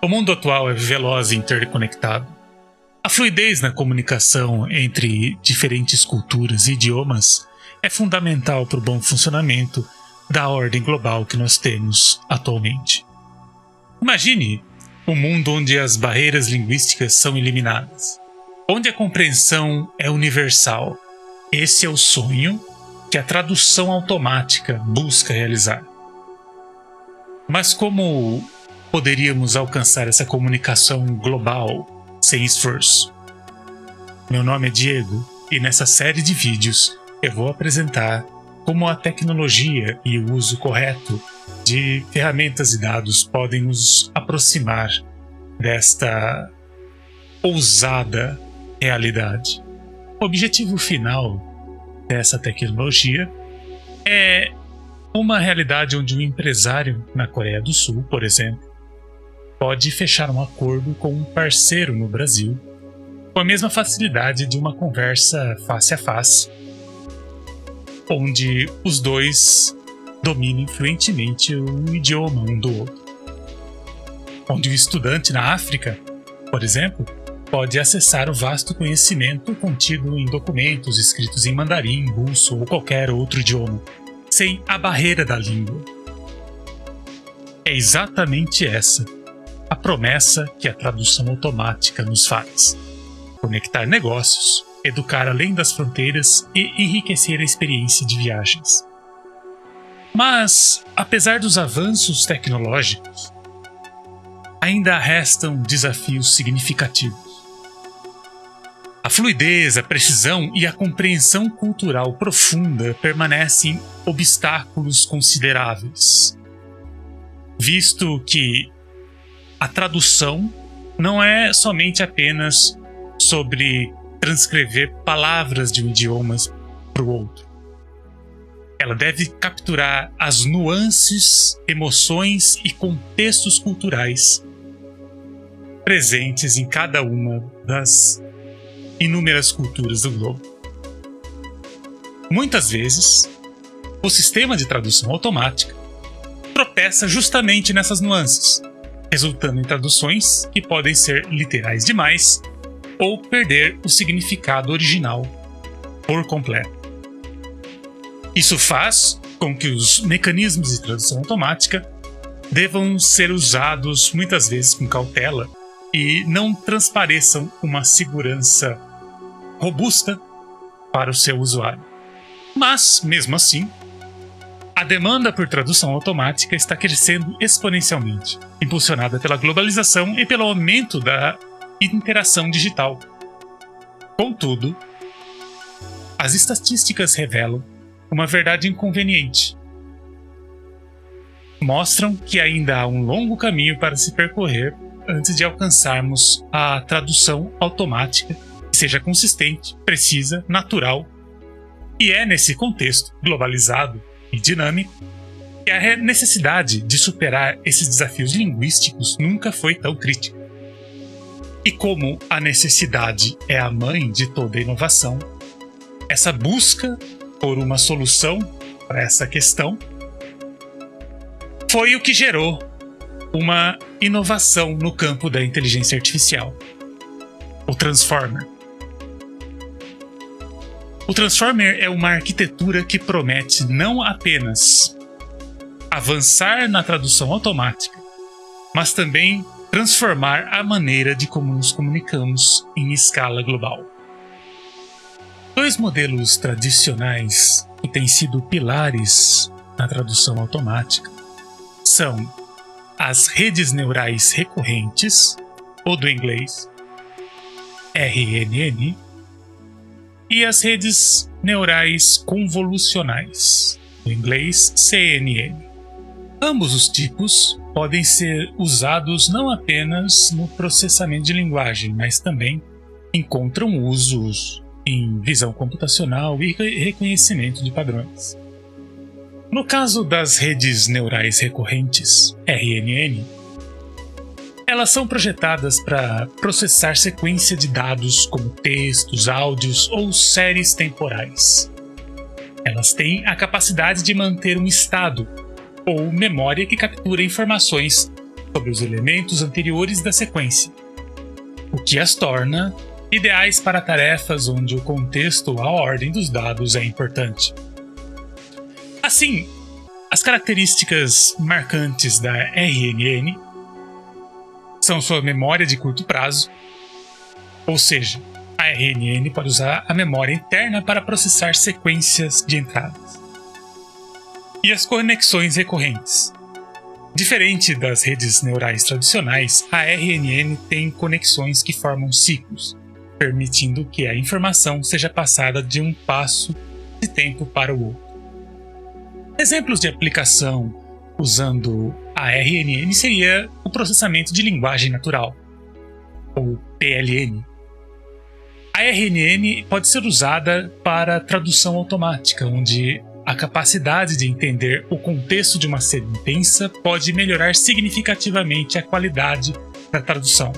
O mundo atual é veloz e interconectado. A fluidez na comunicação entre diferentes culturas e idiomas é fundamental para o bom funcionamento da ordem global que nós temos atualmente. Imagine um mundo onde as barreiras linguísticas são eliminadas, onde a compreensão é universal. Esse é o sonho que a tradução automática busca realizar. Mas como poderíamos alcançar essa comunicação global sem esforço? Meu nome é Diego e nessa série de vídeos eu vou apresentar como a tecnologia e o uso correto de ferramentas e dados podem nos aproximar desta ousada realidade. O objetivo final dessa tecnologia é uma realidade onde um empresário na Coreia do Sul, por exemplo, pode fechar um acordo com um parceiro no Brasil com a mesma facilidade de uma conversa face a face, onde os dois dominam fluentemente o idioma um do outro. Onde o estudante na África, por exemplo, pode acessar o vasto conhecimento contido em documentos escritos em mandarim, russo ou qualquer outro idioma, sem a barreira da língua. É exatamente essa a promessa que a tradução automática nos faz: conectar negócios, educar além das fronteiras e enriquecer a experiência de viagens. Mas, apesar dos avanços tecnológicos, ainda restam desafios significativos. A fluidez, a precisão e a compreensão cultural profunda permanecem obstáculos consideráveis, visto que a tradução não é somente apenas sobre transcrever palavras de um idioma para o outro. Ela deve capturar as nuances, emoções e contextos culturais presentes em cada uma das inúmeras culturas do globo. Muitas vezes, o sistema de tradução automática tropeça justamente nessas nuances, resultando em traduções que podem ser literais demais ou perder o significado original por completo. Isso faz com que os mecanismos de tradução automática devam ser usados muitas vezes com cautela e não transpareçam uma segurança robusta para o seu usuário. Mas, mesmo assim, a demanda por tradução automática está crescendo exponencialmente, impulsionada pela globalização e pelo aumento da interação digital. Contudo, as estatísticas revelam uma verdade inconveniente. Mostram que ainda há um longo caminho para se percorrer antes de alcançarmos a tradução automática que seja consistente, precisa, natural. E é nesse contexto globalizado e dinâmico que a necessidade de superar esses desafios linguísticos nunca foi tão crítica. E como a necessidade é a mãe de toda inovação, essa busca por uma solução para essa questão foi o que gerou uma inovação no campo da inteligência artificial: o Transformer. O Transformer é uma arquitetura que promete não apenas avançar na tradução automática, mas também transformar a maneira de como nos comunicamos em escala global. Dois modelos tradicionais que têm sido pilares na tradução automática são as redes neurais recorrentes, ou do inglês RNN, e as redes neurais convolucionais, do inglês CNN. Ambos os tipos podem ser usados não apenas no processamento de linguagem, mas também encontram usos em visão computacional e reconhecimento de padrões. No caso das redes neurais recorrentes, RNN, elas são projetadas para processar sequência de dados como textos, áudios ou séries temporais. Elas têm a capacidade de manter um estado ou memória que captura informações sobre os elementos anteriores da sequência, o que as torna ideais para tarefas onde o contexto ou a ordem dos dados é importante. Assim, as características marcantes da RNN são sua memória de curto prazo, ou seja, a RNN pode usar a memória interna para processar sequências de entradas. E as conexões recorrentes. Diferente das redes neurais tradicionais, a RNN tem conexões que formam ciclos, permitindo que a informação seja passada de um passo de tempo para o outro. Exemplos de aplicação usando a RNN seria o processamento de linguagem natural, ou PLN. A RNN pode ser usada para tradução automática, onde a capacidade de entender o contexto de uma sentença pode melhorar significativamente a qualidade da tradução.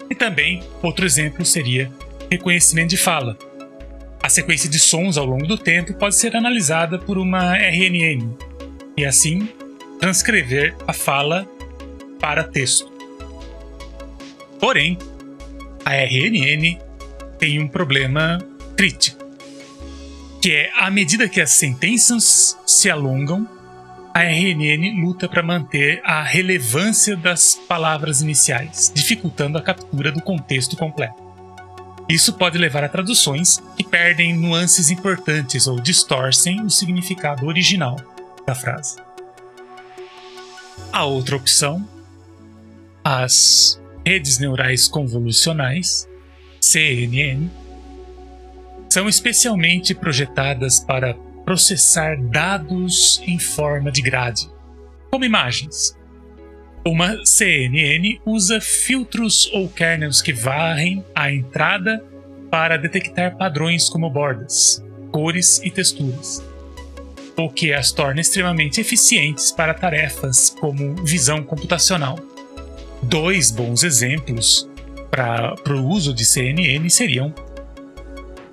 E também, outro exemplo seria reconhecimento de fala. A sequência de sons ao longo do tempo pode ser analisada por uma RNN e, assim, transcrever a fala para texto. Porém, a RNN tem um problema crítico, que é, à medida que as sentenças se alongam, a RNN luta para manter a relevância das palavras iniciais, dificultando a captura do contexto completo. Isso pode levar a traduções que perdem nuances importantes ou distorcem o significado original da frase. A outra opção, as redes neurais convolucionais, CNN, são especialmente projetadas para processar dados em forma de grade, como imagens. Uma CNN usa filtros ou kernels que varrem a entrada para detectar padrões como bordas, cores e texturas, o que as torna extremamente eficientes para tarefas como visão computacional. Dois bons exemplos para o uso de CNN seriam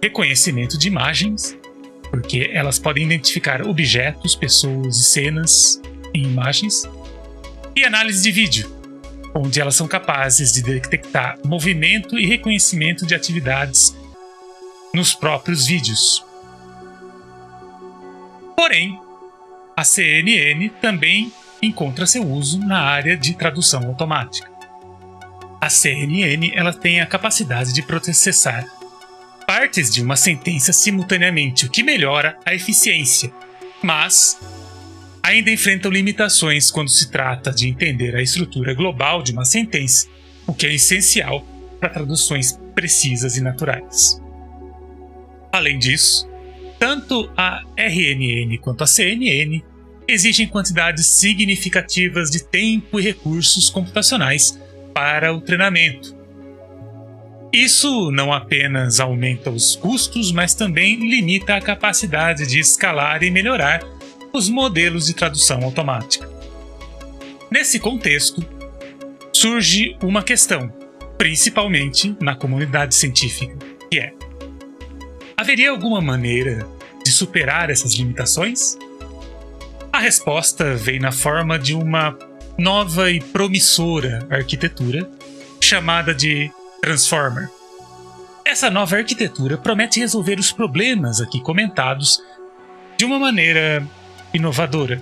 reconhecimento de imagens, porque elas podem identificar objetos, pessoas e cenas em imagens, e análise de vídeo, onde elas são capazes de detectar movimento e reconhecimento de atividades nos próprios vídeos. Porém, a CNN também encontra seu uso na área de tradução automática. A CNN ela tem a capacidade de processar partes de uma sentença simultaneamente, o que melhora a eficiência, mas ainda enfrentam limitações quando se trata de entender a estrutura global de uma sentença, o que é essencial para traduções precisas e naturais. Além disso, tanto a RNN quanto a CNN exigem quantidades significativas de tempo e recursos computacionais para o treinamento. Isso não apenas aumenta os custos, mas também limita a capacidade de escalar e melhorar os modelos de tradução automática. Nesse contexto, surge uma questão, principalmente na comunidade científica, que é: haveria alguma maneira de superar essas limitações? A resposta vem na forma de uma nova e promissora arquitetura chamada de Transformer. Essa nova arquitetura promete resolver os problemas aqui comentados de uma maneira inovadora.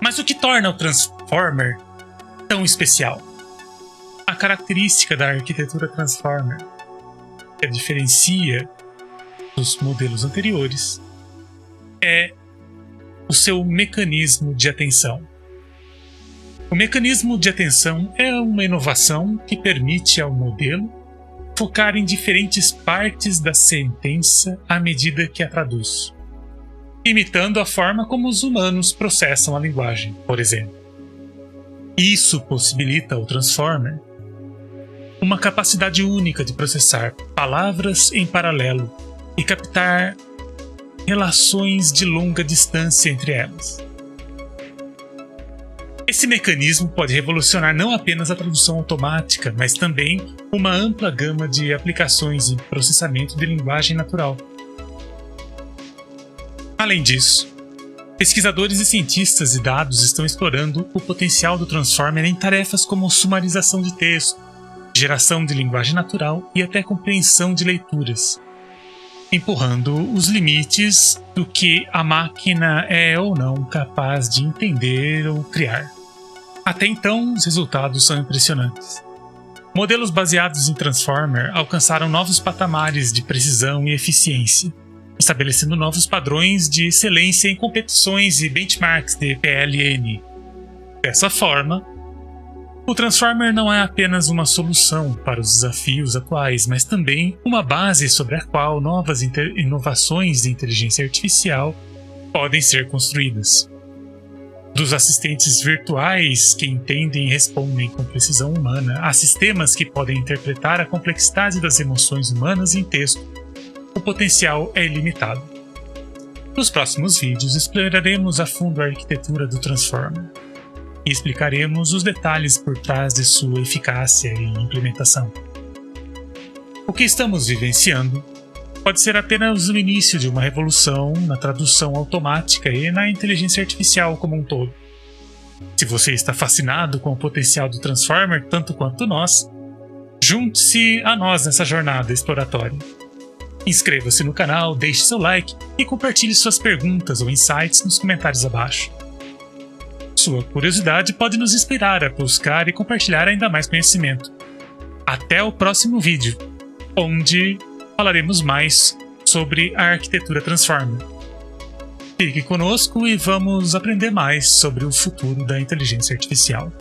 Mas o que torna o Transformer tão especial? A característica da arquitetura Transformer, que a diferencia dos modelos anteriores, é o seu mecanismo de atenção. O mecanismo de atenção é uma inovação que permite ao modelo focar em diferentes partes da sentença à medida que a traduz, imitando a forma como os humanos processam a linguagem, por exemplo. Isso possibilita ao Transformer uma capacidade única de processar palavras em paralelo e captar relações de longa distância entre elas. Esse mecanismo pode revolucionar não apenas a tradução automática, mas também uma ampla gama de aplicações em processamento de linguagem natural. Além disso, Pesquisadores e cientistas de dados estão explorando o potencial do Transformer em tarefas como sumarização de texto, geração de linguagem natural e até compreensão de leituras, empurrando os limites do que a máquina é ou não capaz de entender ou criar. Até então, os resultados são impressionantes. Modelos baseados em Transformer alcançaram novos patamares de precisão e eficiência, estabelecendo novos padrões de excelência em competições e benchmarks de PLN. Dessa forma, o Transformer não é apenas uma solução para os desafios atuais, mas também uma base sobre a qual novas inovações de inteligência artificial podem ser construídas. Dos assistentes virtuais que entendem e respondem com precisão humana a sistemas que podem interpretar a complexidade das emoções humanas em texto, o potencial é ilimitado. Nos próximos vídeos exploraremos a fundo a arquitetura do Transformer e explicaremos os detalhes por trás de sua eficácia e implementação. O que estamos vivenciando pode ser apenas o início de uma revolução na tradução automática e na inteligência artificial como um todo. Se você está fascinado com o potencial do Transformer tanto quanto nós, junte-se a nós nessa jornada exploratória. Inscreva-se no canal, deixe seu like e compartilhe suas perguntas ou insights nos comentários abaixo. Sua curiosidade pode nos inspirar a buscar e compartilhar ainda mais conhecimento. Até o próximo vídeo, onde falaremos mais sobre a arquitetura Transformer. Fique conosco e vamos aprender mais sobre o futuro da inteligência artificial.